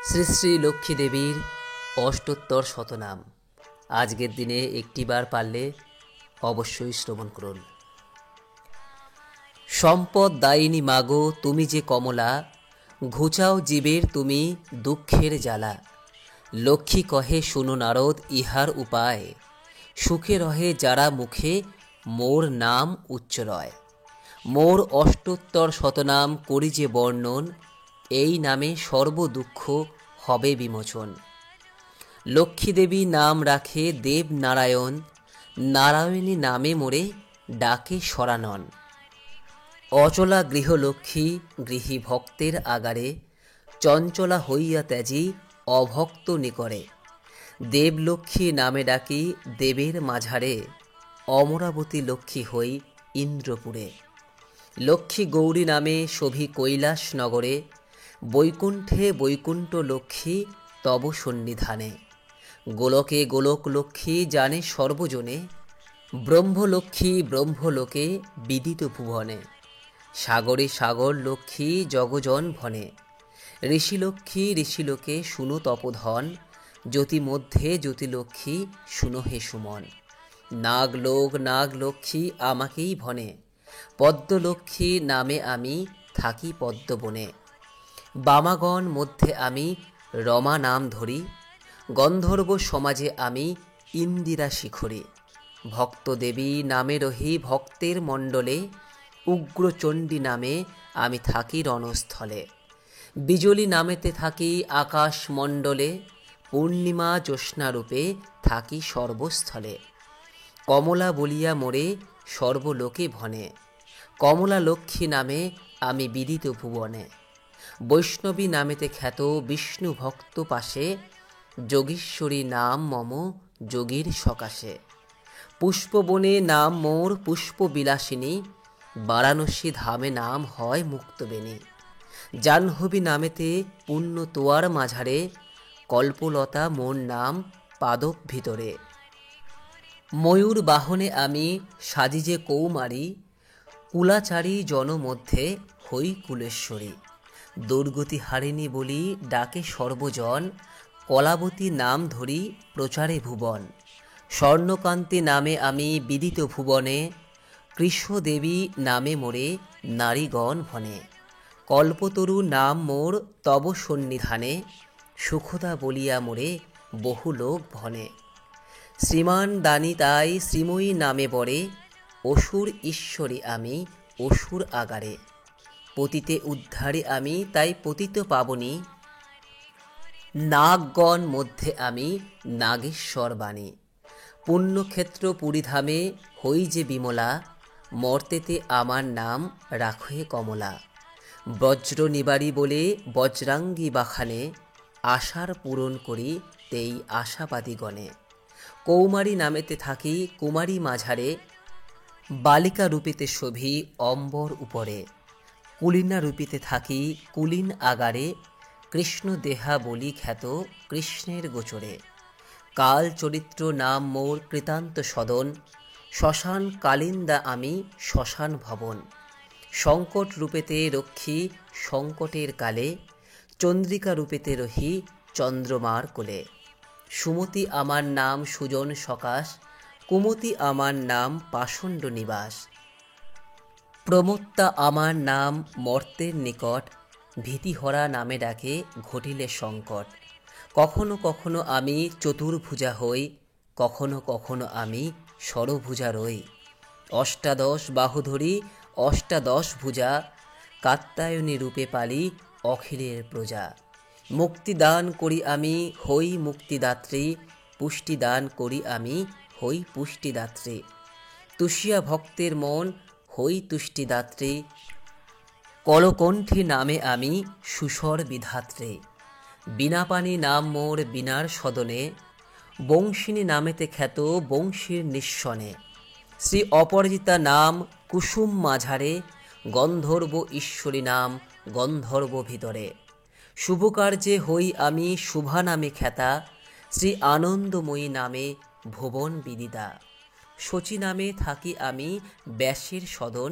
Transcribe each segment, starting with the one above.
শ্রী শ্রী লক্ষ্মী দেবীর অষ্টোত্তর শতনাম আজকের দিনে একটিবার পারলে অবশ্যই শ্রবণ করুন। সম্পদ দায়িনী মাগো তুমি যে কমলা, ঘুচাও জীবের তুমি দুঃখের জ্বালা। লক্ষ্মী কহে শুনো নারদ ইহার উপায়, সুখে রহে যারা মুখে মোর নাম উচ্চরয়। মোর অষ্টোত্তর শতনাম করি যে বর্ণন, এই নামে সর্বদুঃখ হবে বিমোচন। লক্ষ্মী দেবী নাম রাখে দেব নারায়ণ, নারায়ণী নামে মোরে ডাকে সরানন। অচলা গৃহলক্ষ্মী গৃহী ভক্তের আগারে, চঞ্চলা হইয়া ত্যাজি অভক্ত নিকরে। দেবলক্ষ্মী নামে ডাকি দেবের মাঝারে, অমরাবতী লক্ষ্মী হই ইন্দ্রপুরে। লক্ষ্মী গৌরী নামে শোভি কৈলাস নগরে, বৈকুণ্ঠে বৈকুণ্ঠ লক্ষ্মী তব সন্নিধানে। গোলকে গোলক লক্ষ্মী জানে সর্বজনে, ব্রহ্মলক্ষ্মী ব্রহ্মলোকে বিদিত ভুবনে। সাগরে সাগর লক্ষ্মী জগজন ভনে, ঋষিলক্ষ্মী ঋষিলোকে শুনো তপোধন। জ্যোতি মধ্যে জ্যোতিলক্ষ্মী শুনো হে সুমন। নাগলোক নাগলক্ষ্মী আমাকেই ভনে, পদ্মলক্ষ্মী নামে আমি থাকি পদ্মবনে। বামাগণ মধ্যে আমি রমা নাম ধরি, গন্ধর্ব সমাজে আমি ইন্দিরা শিখরি। ভক্ত দেবী নামে রহি ভক্তের মণ্ডলে, উগ্রচণ্ডী নামে আমি থাকি রণস্থলে। বিজলি নামেতে থাকি আকাশ মণ্ডলে, পূর্ণিমা জ্যোৎস্নারূপে থাকি সর্বস্থলে। কমলা বলিয়া মোরে সর্বলোকে ভনে, কমলা লক্ষ্মী নামে আমি বিদিত ভুবনে। বৈষ্ণবী নামেতে খ্যাত বিষ্ণু ভক্ত পাশে, যোগীশ্বরী নাম মম যোগীর সকাশে। পুষ্পবনে নাম মোর পুষ্পবিলাসিনী, বারাণসী ধামে নাম হয় মুক্তবেণী। জাহ্নবী নামেতে পুণ্য তোয়ার মাঝারে, কল্পলতা মোর নাম পাদক ভিতরে। ময়ূর বাহনে আমি সাজি যে কৌমারী, কুলাচারী জন মধ্যে হই কুলেশ্বরী। দুর্গতি হারিণী বলি ডাকে সর্বজন, কলাবতী নাম ধরি প্রচারে ভুবন। স্বর্ণকান্তি নামে আমি বিদিত ভুবনে, কৃষ্ণদেবী নামে মোরে নারীগণ ভনে। কল্পতরু নাম মোর তব সন্নিধানে, সুখদা বলিয়া মোরে বহু লোক ভনে। শ্রীমান দানী তাই শ্রীময়ী নামে বরে, অসুর ঈশ্বরী আমি অসুর আগারে। পতিতে উদ্ধারে আমি তাই পতিত পাবনী, নাগগণ মধ্যে আমি নাগেশ্বর বাণী। পুণ্যক্ষেত্র পুরীধামে হই যে বিমলা, মর্তেতে আমার নাম রাখে কমলা। বজ্র নিবারী বলে বজ্রাঙ্গী বাখানে, আশার পূরণ করি তেই আশাবাদীগণে। কৌমারী নামেতে থাকি কুমারী মাঝারে, বালিকা রূপেতে শোভি অম্বর উপরে। কুলিনা রূপেতে থাকি কুলীন আগারে, কৃষ্ণ দেহা বলি খ্যাত কৃষ্ণের গোচরে। কাল চরিত্র নাম মোর কৃতান্ত সদন, শ্মশান কালিন্দা আমি শ্মশান ভবন। সংকট রূপেতে রক্ষী সংকটের কালে, চন্দ্রিকা রূপেতে রহি চন্দ্রমার কোলে। সুমতি আমার নাম সুজন সকাশ, কুমতি আমার নাম পাষণ্ড নিবাস। প্রমত্তা আমার নাম মর্তের নিকট, ভীতিহরা নামে ডাকে ঘটিলে সংকট। কখনো কখনো আমি চতুর্ভুজা হই, কখনো কখনো আমি ষড়ভুজা রই। অষ্টাদশ বাহু ধরি অষ্টাদশ ভুজা, কাত্যায়নী রূপে পালি অখিলের প্রজা। মুক্তিদান করি আমি হই মুক্তিদাত্রী, পুষ্টিদান করি আমি হই পুষ্টিদাত্রী। তুষিয়া ভক্তের মন হই তুষ্টিদাত্রী, কলকণ্ঠী নামে আমি সুস্বর বিধাত্রী। বীণাপাণি নাম মোর বীণার সদনে, বংশিনী নামেতে খ্যাত বংশীর নিঃসনে। শ্রী অপরাজিতা নাম কুসুম মাঝারে, গন্ধর্ব ঈশ্বরী নাম গন্ধর্ব ভিতরে। শুভকার্যে হই আমি শুভা নামে খ্যাতা, শ্রী আনন্দময়ী নামে ভুবন বিদিতা। শচী নামে থাকি আমি ব্যাসের সদন,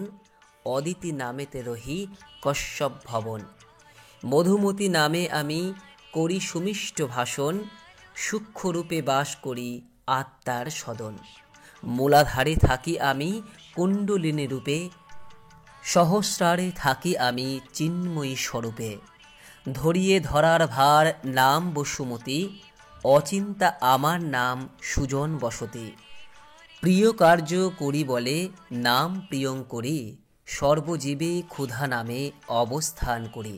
অদিতি নামেতে রহি কশ্যপ ভবন। মধুমতি নামে আমি করি সুমিষ্ট ভাষণ, সূক্ষ্মরূপে বাস করি আত্মার সদন। মূলাধারে থাকি আমি কুণ্ডলিনী রূপে, সহস্রারে থাকি আমি চিন্ময়ী স্বরূপে। ধরিয়ে ধরার ভার নাম বসুমতী, অচিন্তা আমার নাম সুজন বসতি। প্রিয় কার্য করি বলে নাম প্রিয়ঙ্করী, সর্বজীবে ক্ষুধা নামে অবস্থান করি।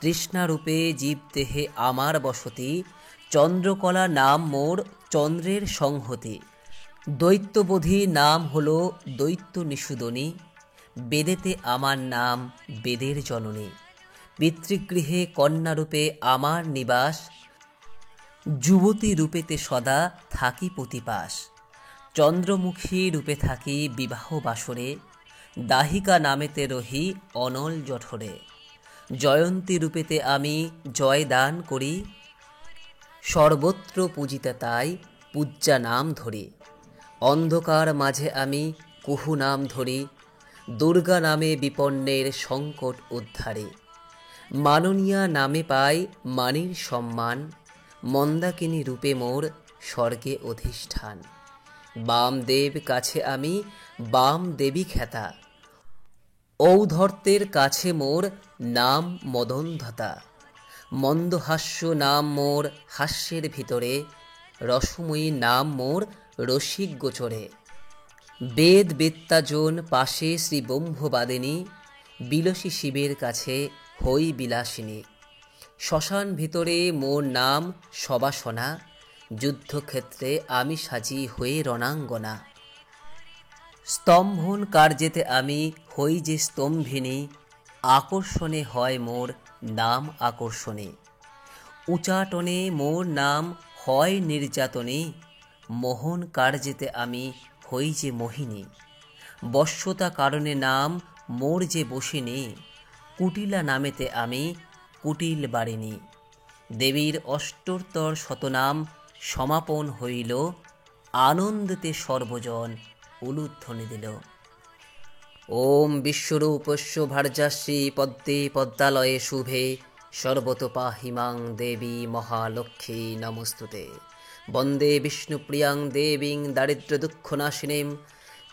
তৃষ্ণারূপে জীব দেহে আমার বসতি, চন্দ্রকলা নাম মোর চন্দ্রের সংহতি। দৈত্যবোধী নাম হল দৈত্য নিষুদনী, বেদেতে আমার নাম বেদের জননী। পিতৃগৃহে কন্যারূপে আমার নিবাস, যুবতী রূপেতে সদা থাকি প্রতিপাস। চন্দ্রমুখী রূপে থাকি বিবাহ বাসরে, দাহিকা নামেতে রহি অনল জঠরে। জয়ন্তী রূপেতে আমি জয়দান করি, সর্বত্র পূজিতা তাই পূজ্যা নাম ধরি। অন্ধকার মাঝে আমি কুহু নাম ধরি, দুর্গা নামে বিপন্নের সংকট উদ্ধারে। মাননীয়া নামে পাই মানির সম্মান, মন্দাকিনী রূপে মোর স্বর্গে অধিষ্ঠান। বামদেব কাছে আমি বাম দেবী খ্যাতা, ঔদ্ধত্যের কাছে মোর নাম মদনধাতা। মন্দহাস্য নাম মোর হাস্যের ভিতরে, রসময়ী নাম মোর রসিক গোচরে। বেদ বেত্তাজন পাশে শ্রী ব্রহ্মবাদিনী, বিলসী শিবের কাছে হই বিলাসিনী। শ্মশান ভিতরে মোর নাম সবাসনা, যুদ্ধক্ষেত্রে আমি সাজি হয়ে রণাঙ্গনা। স্তম্ভন কার্যেতে আমি হই যে স্তম্ভিনী, আকর্ষণে হয় মোর নাম আকর্ষণী। উচাটনে মোর নাম হয় নির্যাতনী, মোহন কার্যেতে আমি হই যে মোহিনী। বশ্যতা কারণে নাম মোর যে বসিনী, কুটিলা নামেতে আমি কুটিল বারিণী। দেবীর অষ্টোত্তর শতনাম সমাপন হইল, আনন্দেতে সর্বজন উলুধ্বনি দিল। ওম বিশ্বরূপস্য ভার্যাশ্রী পদ্মে পদ্মালয়ে শুভে, সর্বতোপাহিমাং দেবী মহালক্ষ্মী নমস্তুতে। বন্দে বিষ্ণুপ্রিয়াং দেবীং দারিদ্র্যদুঃখনাশিনীং,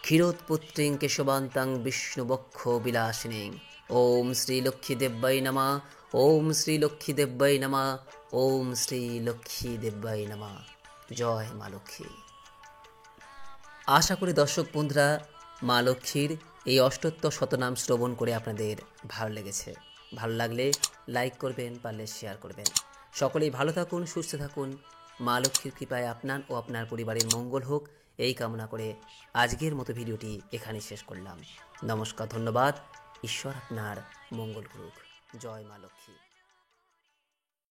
ক্ষীরোৎপুত্রীং কেশবান্তাং বিষ্ণুবক্ষ বিলাসিনীং। ওম শ্রীলক্ষ্মীদেব্যৈ নমঃ, ওম শ্রীলক্ষ্মীদেব্যৈ নমঃ, ওম শ্রীলক্ষ্মীদেব্যৈ নমঃ। জয় মা লক্ষ্মী। আশা করি দর্শক বন্ধুরা মা লক্ষ্মীর এই অষ্টোত্তর শতনাম শ্রবণ করে আপনাদের ভালো লেগেছে। ভালো লাগলে লাইক করবেন, পারলে শেয়ার করবেন। সকলেই ভালো থাকুন, সুস্থ থাকুন। মা লক্ষ্মীর কৃপায় আপনার ও আপনার পরিবারের মঙ্গল হোক, এই কামনা করে আজকের মতো ভিডিওটি এখানে শেষ করলাম। নমস্কার, ধন্যবাদ। ঈশ্বর আপনার মঙ্গল করুক। জয় মা লক্ষ্মী।